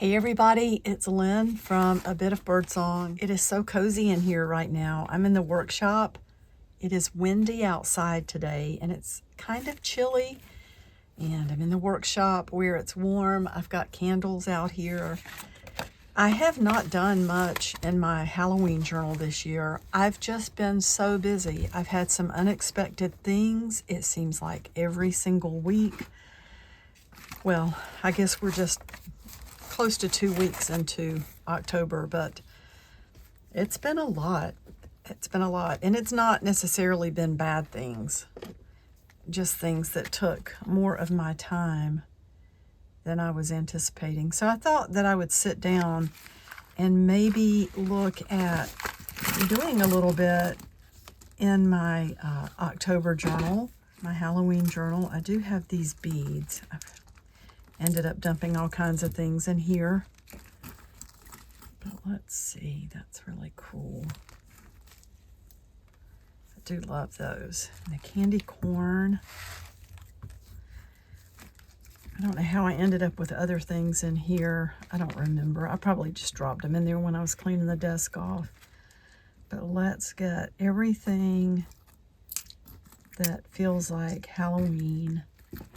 Hey everybody, it's Lynn from A Bit of Birdsong. It is so cozy in here right now. I'm in the workshop. It is windy outside today and it's kind of chilly. And I'm in the workshop where it's warm. I've got candles out here. I have not done much in my Halloween journal this year. I've just been so busy. I've had some unexpected things. It seems like every single week. Well, I guess we're just close to 2 weeks into October, but it's been a lot. It's been a lot. And it's not necessarily been bad things, just things that took more of my time than I was anticipating. So I thought that I would sit down and maybe look at doing a little bit in my October journal, my Halloween journal. I do have these beads. I've ended up dumping all kinds of things in here. But let's see, that's really cool. I do love those. And the candy corn. I don't know how I ended up with other things in here. I don't remember. I probably just dropped them in there when I was cleaning the desk off. But let's get everything that feels like Halloween,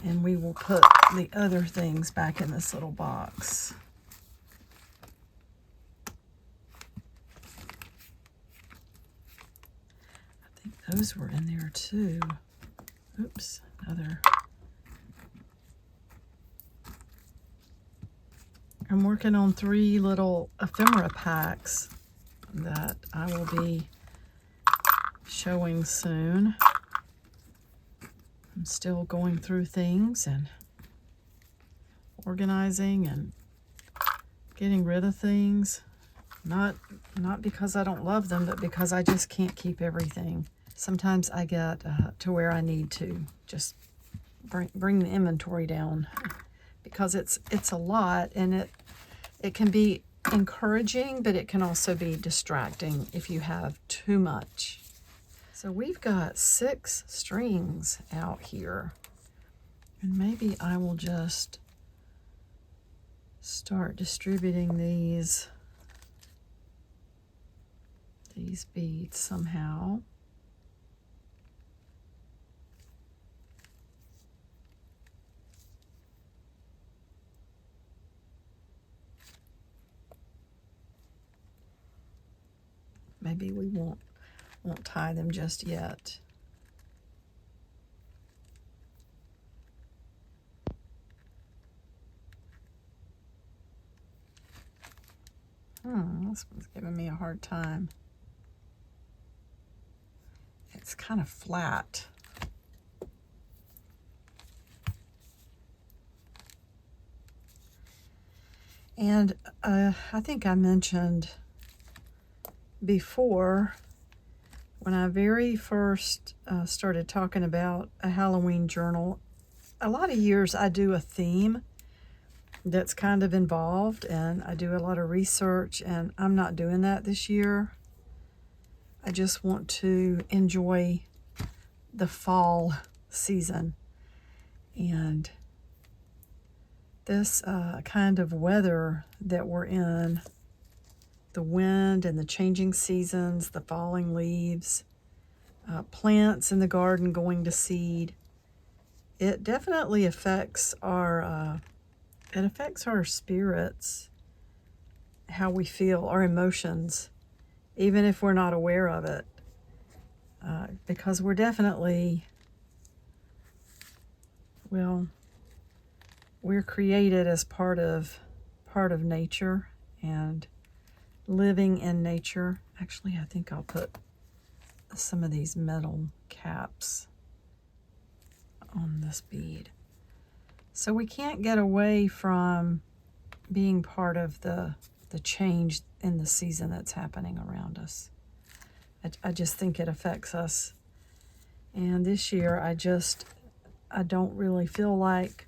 and we will put the other things back in this little box. I think those were in there too. Oops, another. I'm working on 3 little ephemera packs that I will be showing soon. I'm still going through things and organizing and getting rid of things. Not because I don't love them, but because I just can't keep everything. Sometimes I get to where I need to just bring the inventory down, because it's a lot, and it can be encouraging, but it can also be distracting if you have too much. So we've got 6 strings out here, and maybe I will just start distributing these beads somehow. Maybe we won't tie them just yet. This one's giving me a hard time. It's kind of flat. And I think I mentioned before, when I very first started talking about a Halloween journal, a lot of years I do a theme that's kind of involved, and I do a lot of research, and I'm not doing that this year. I just want to enjoy the fall season. And this kind of weather that we're in, the wind and the changing seasons, the falling leaves, plants in the garden going to seed, it definitely affects our spirits, how we feel, our emotions, even if we're not aware of it, because we're definitely, we're created as part of nature and living in nature. Actually, I think I'll put some of these metal caps on this bead. So we can't get away from being part of the change in the season that's happening around us. I just think it affects us. And this year, I don't really feel like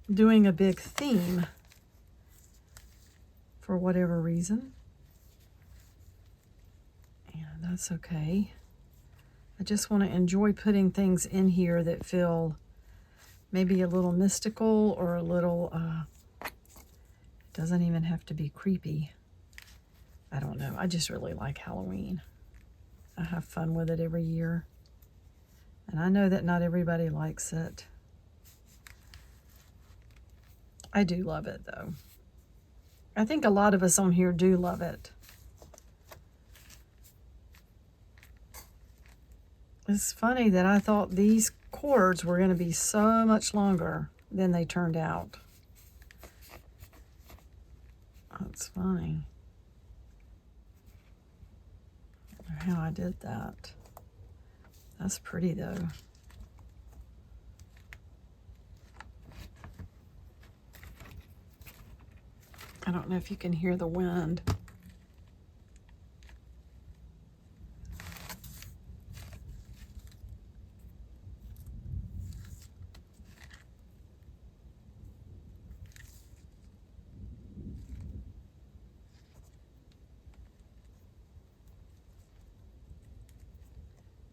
doing a big theme for whatever reason. And that's okay. I just want to enjoy putting things in here that feel maybe a little mystical or a little It doesn't even have to be creepy. I don't know. I just really like Halloween. I have fun with it every year. And I know that not everybody likes it. I do love it, though. I think a lot of us on here do love it. It's funny that I thought these cords were going to be so much longer than they turned out. That's funny. I don't know how I did that. That's pretty, though. I don't know if you can hear the wind.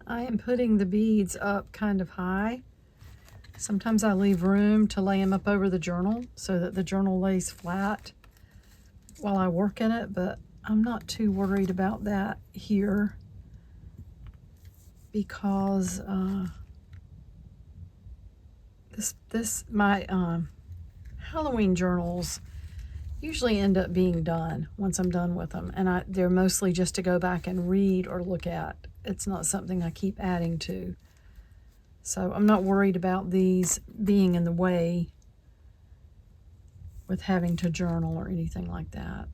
I am putting the beads up kind of high. Sometimes I leave room to lay them up over the journal so that the journal lays flat while I work in it, but I'm not too worried about that here because my Halloween journals usually end up being done once I'm done with them, and they're mostly just to go back and read or look at. It's not something I keep adding to. So I'm not worried about these being in the way with having to journal or anything like that.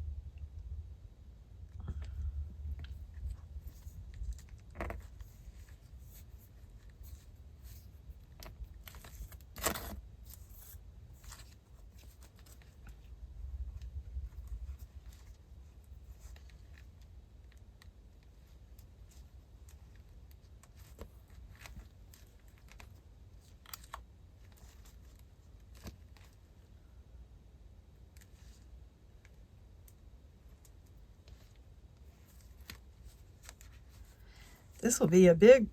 This will be a big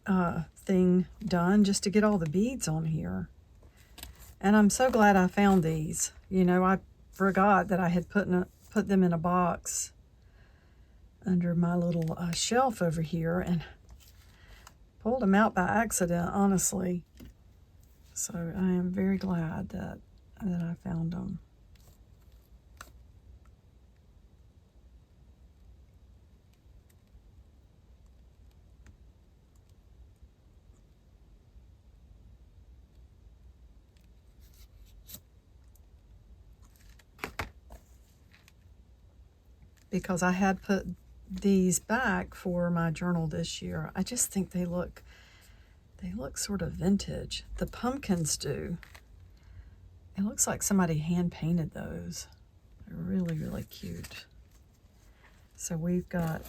thing done just to get all the beads on here. And I'm so glad I found these. You know, I forgot that I had put them in a box under my little shelf over here and pulled them out by accident, honestly. So I am very glad that I found them. Because I had put these back for my journal this year. I just think they look sort of vintage. The pumpkins do. It looks like somebody hand painted those. They're really, really cute. So we've got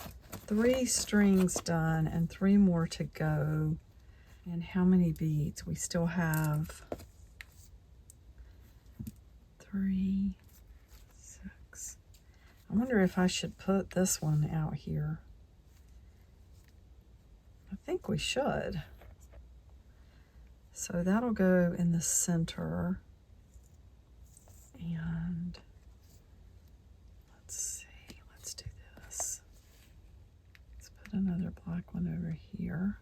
3 strings done and 3 more to go. And how many beads? We still have 3, 6. I wonder if I should put this one out here. I think we should. So that'll go in the center. And let's see, let's do this. Let's put another black one over here.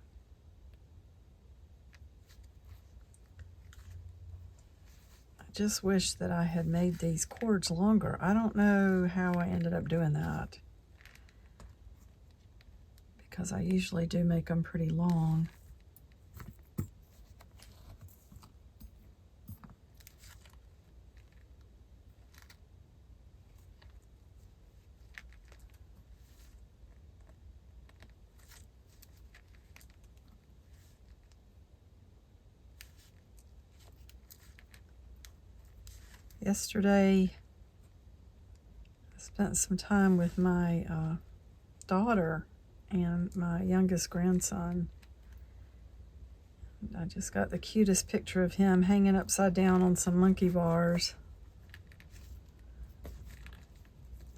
I just wish that I had made these cords longer. I don't know how I ended up doing that, because I usually do make them pretty long. Yesterday, I spent some time with my daughter and my youngest grandson. I just got the cutest picture of him hanging upside down on some monkey bars.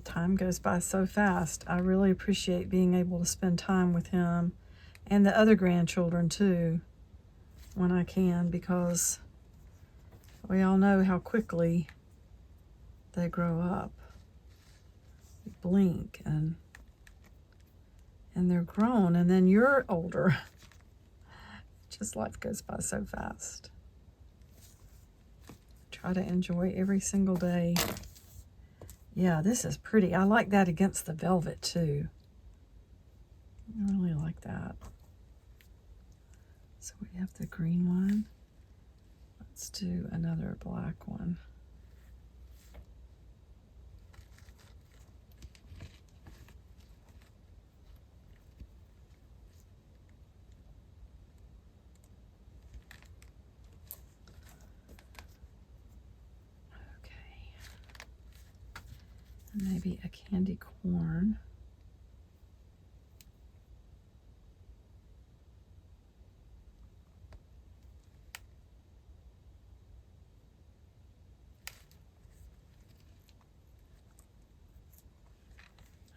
Time goes by so fast. I really appreciate being able to spend time with him and the other grandchildren too when I can, because we all know how quickly they grow up. blink and they're grown, and then you're older. Just life goes by so fast. Try to enjoy every single day. Yeah, this is pretty. I like that against the velvet too. I really like that. So we have the green one. Let's do another black one. Okay. And maybe a candy corn.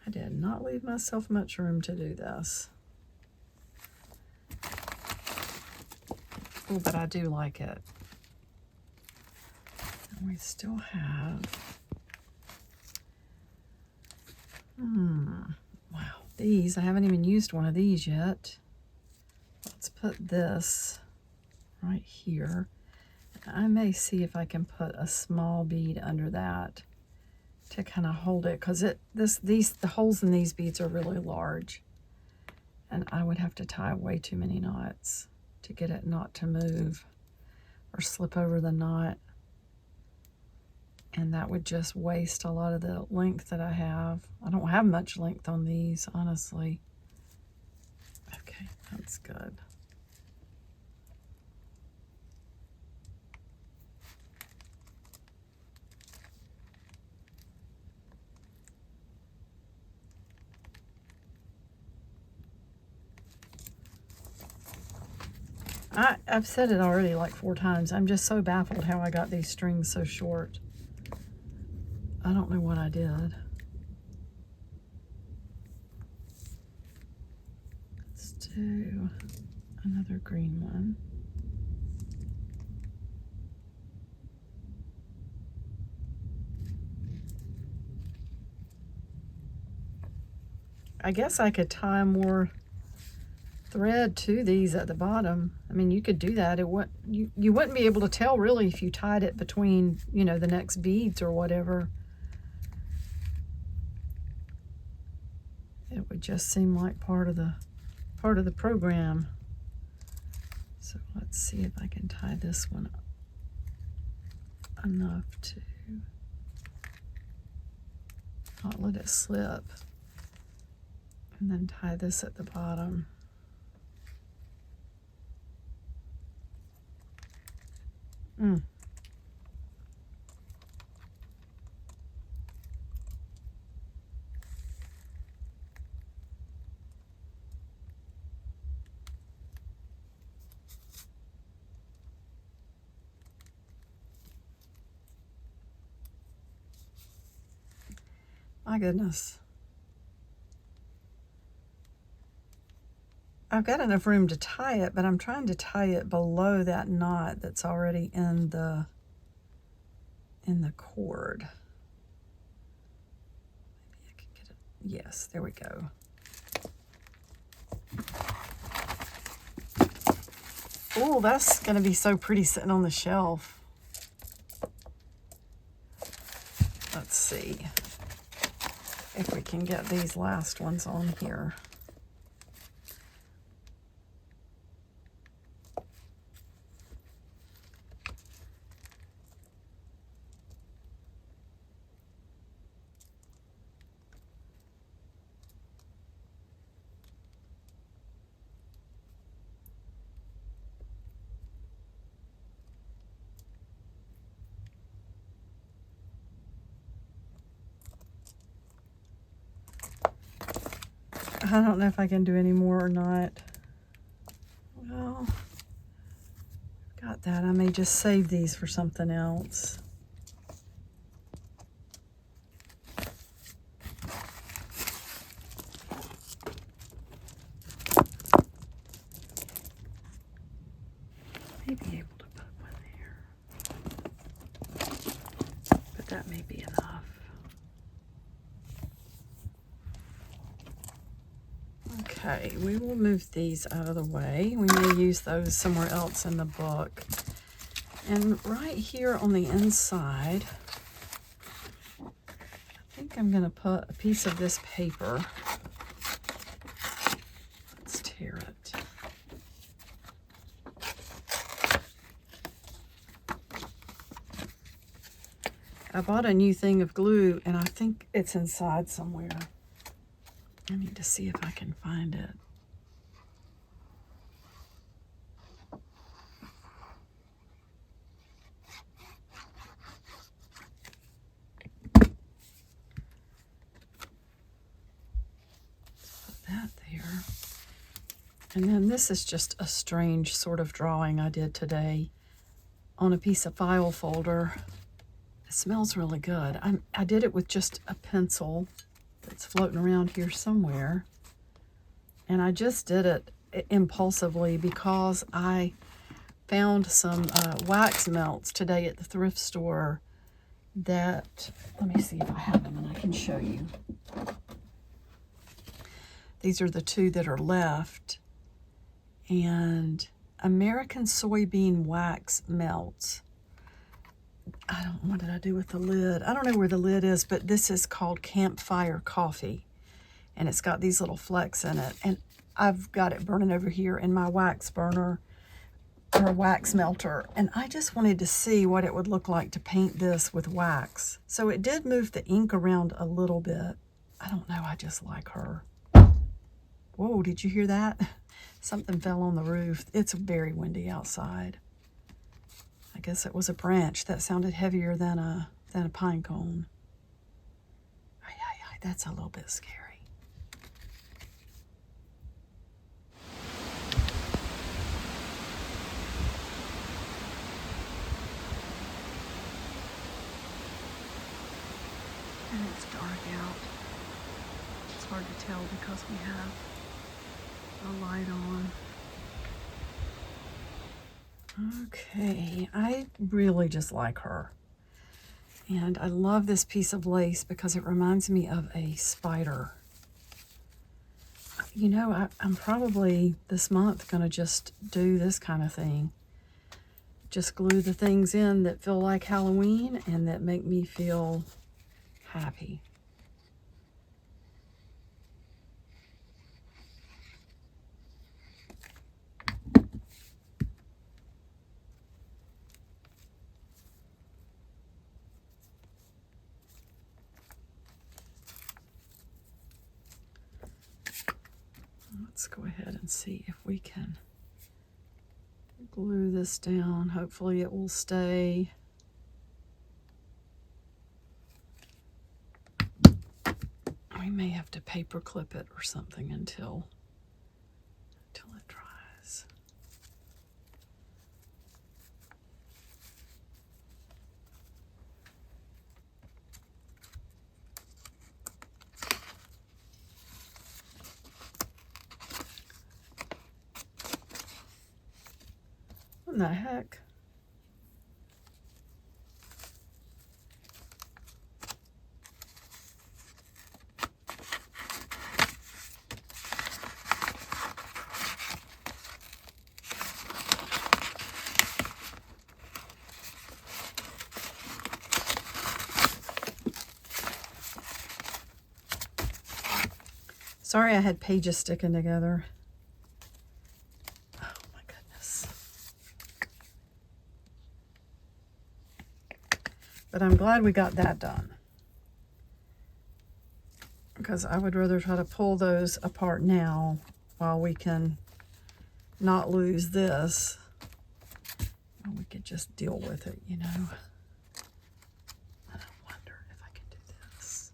I did not leave myself much room to do this. Oh, but I do like it. And we still have... Wow, these, I haven't even used one of these yet. Let's put this right here. I may see if I can put a small bead under that to kind of hold it, because the holes in these beads are really large, and I would have to tie way too many knots to get it not to move or slip over the knot, and that would just waste a lot of the length that I have. I don't have much length on these, honestly. Okay, that's good. I've said it already like 4 times. I'm just so baffled how I got these strings so short. I don't know what I did. Let's do another green one. I guess I could tie more thread to these at the bottom. I mean, you could do that. You wouldn't be able to tell really if you tied it between, you know, the next beads or whatever. It would just seem like part of the program. So let's see if I can tie this one up enough to not let it slip, and then tie this at the bottom. My goodness. I've got enough room to tie it, but I'm trying to tie it below that knot that's already in the cord. Maybe I can get it. Yes, there we go. Oh, that's going to be so pretty sitting on the shelf. Let's see if we can get these last ones on here. I don't know if I can do any more or not. Well, got that. I may just save these for something else. May be able to put one there, but that may be enough. Okay, we will move these out of the way. We may use those somewhere else in the book. And right here on the inside, I think I'm going to put a piece of this paper. Let's tear it. I bought a new thing of glue, and I think it's inside somewhere. I need to see if I can find it. Put that there. And then this is just a strange sort of drawing I did today on a piece of file folder. It smells really good. I did it with just a pencil that's floating around here somewhere. And I just did it impulsively because I found some wax melts today at the thrift store that, let me see if I have them and I can show you. These are the two that are left. And American soybean wax melts. What did I do with the lid? I don't know where the lid is, but this is called Campfire Coffee. And it's got these little flecks in it. And I've got it burning over here in my wax burner or wax melter. And I just wanted to see what it would look like to paint this with wax. So it did move the ink around a little bit. I don't know, I just like her. Whoa, did you hear that? Something fell on the roof. It's very windy outside. I guess it was a branch that sounded heavier than a pine cone. That's a little bit scary. And it's dark out. It's hard to tell because we have a light on. Okay, I really just like her. And I love this piece of lace because it reminds me of a spider. You know, I'm probably this month going to just do this kind of thing. Just glue the things in that feel like Halloween and that make me feel happy. Let's go ahead and see if we can glue this down. Hopefully it will stay. We may have to paper clip it or something until it dries. What the heck? Sorry I had pages sticking together. Oh my goodness. But I'm glad we got that done. Because I would rather try to pull those apart now while we can not lose this. Well, we could just deal with it, you know. I wonder if I can do this.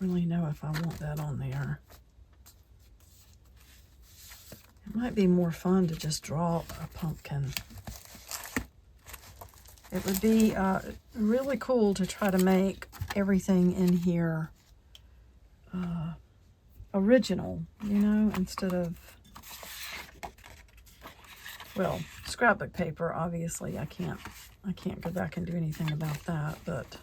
Really know if I want that on there. It might be more fun to just draw a pumpkin. It would be really cool to try to make everything in here original, you know, instead of, well, scrapbook paper, obviously I can't go back and do anything about that, but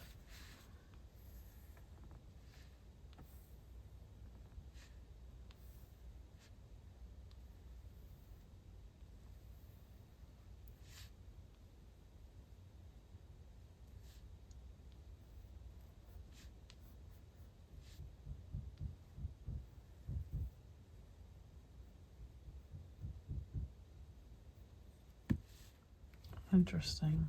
interesting.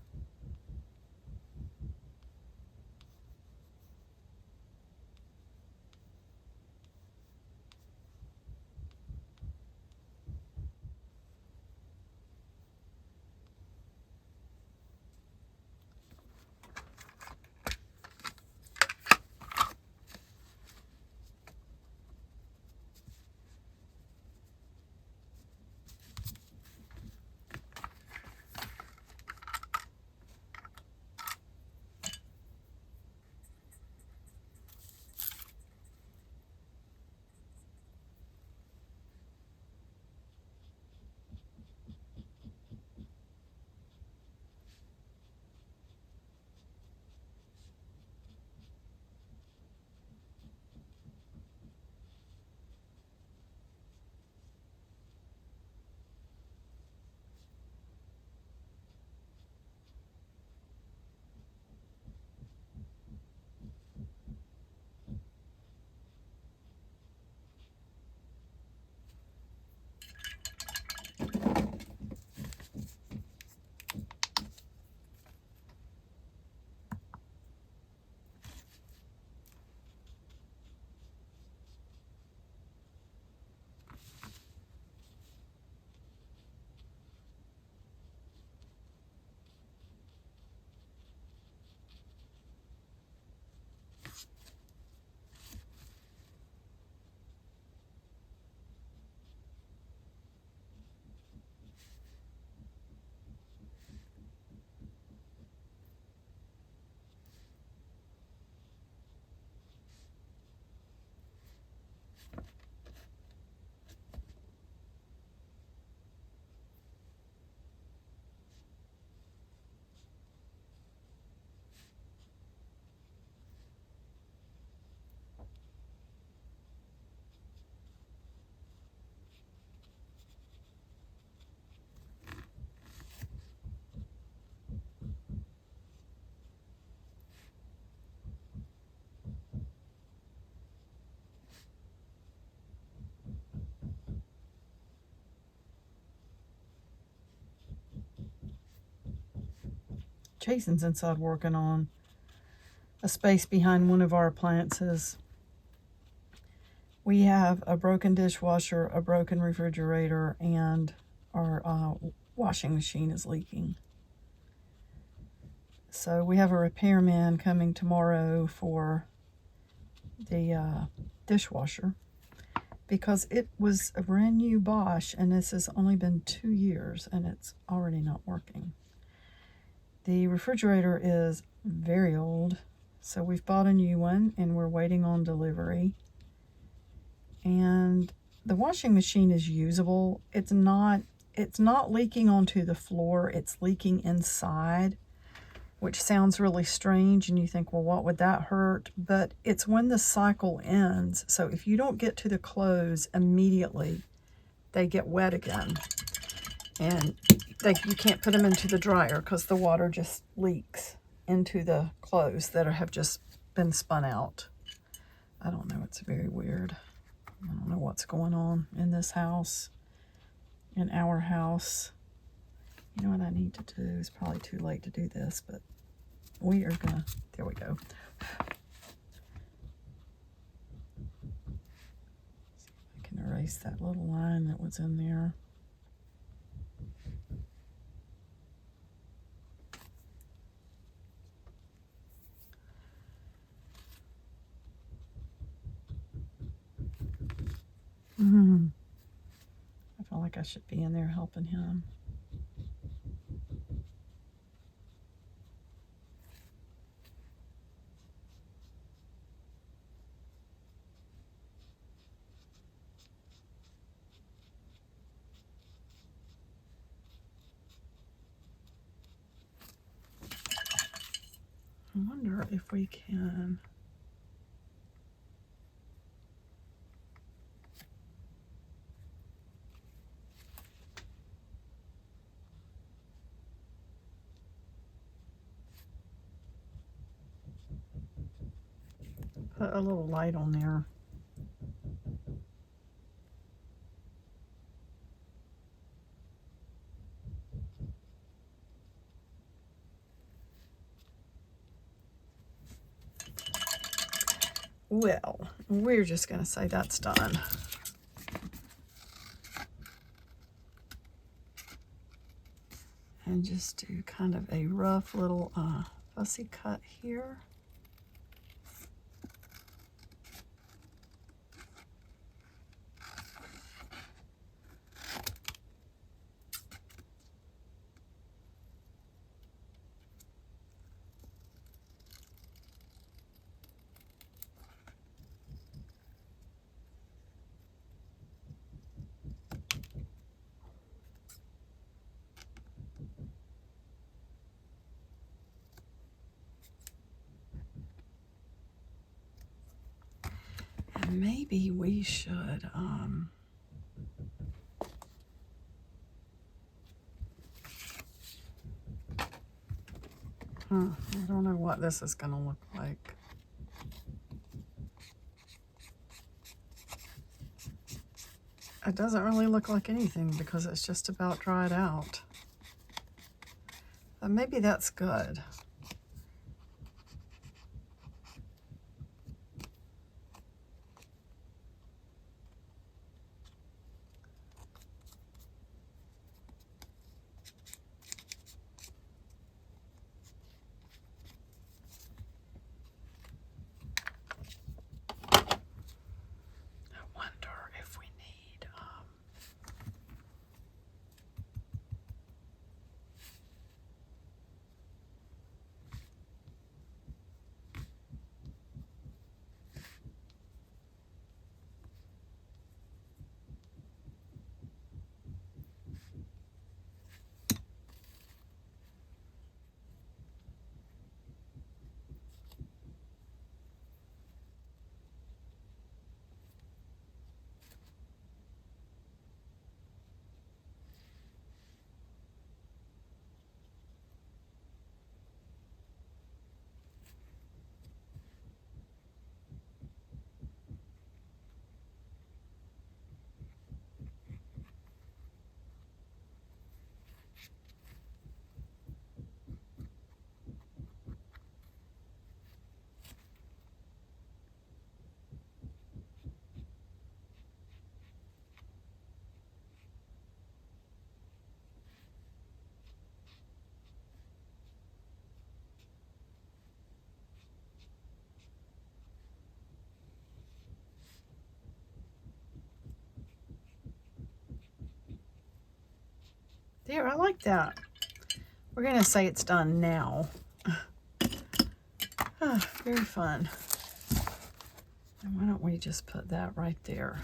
Jason's inside working on a space behind one of our appliances. We have a broken dishwasher, a broken refrigerator, and our washing machine is leaking. So we have a repairman coming tomorrow for the dishwasher because it was a brand new Bosch and this has only been 2 years and it's already not working. The refrigerator is very old, so we've bought a new one and we're waiting on delivery. And the washing machine is usable. It's not leaking onto the floor, it's leaking inside, which sounds really strange and you think, well, what would that hurt? But it's when the cycle ends. So if you don't get to the clothes immediately, they get wet again. And you can't put them into the dryer because the water just leaks into the clothes that have just been spun out. I don't know, it's very weird. I don't know what's going on in this house, in our house. You know what I need to do? It's probably too late to do this, but we are gonna, there we go. See if I can erase that little line that was in there. I feel like I should be in there helping him. I wonder if we can... put a little light on there. Well, we're just going to say that's done. And just do kind of a rough little fussy cut here. And maybe we should, I don't know what this is going to look like. It doesn't really look like anything because it's just about dried out. But maybe that's good. There, I like that. We're going to say it's done now. Very fun. And why don't we just put that right there?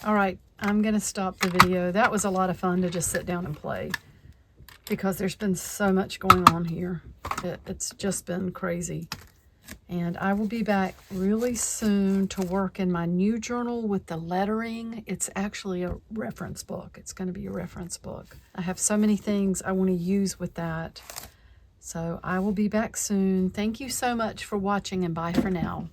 All right, I'm going to stop the video. That was a lot of fun to just sit down and play because there's been so much going on here. It's just been crazy. And I will be back really soon to work in my new journal with the lettering. It's actually a reference book. It's going to be a reference book. I have so many things I want to use with that. So I will be back soon. Thank you so much for watching, and bye for now.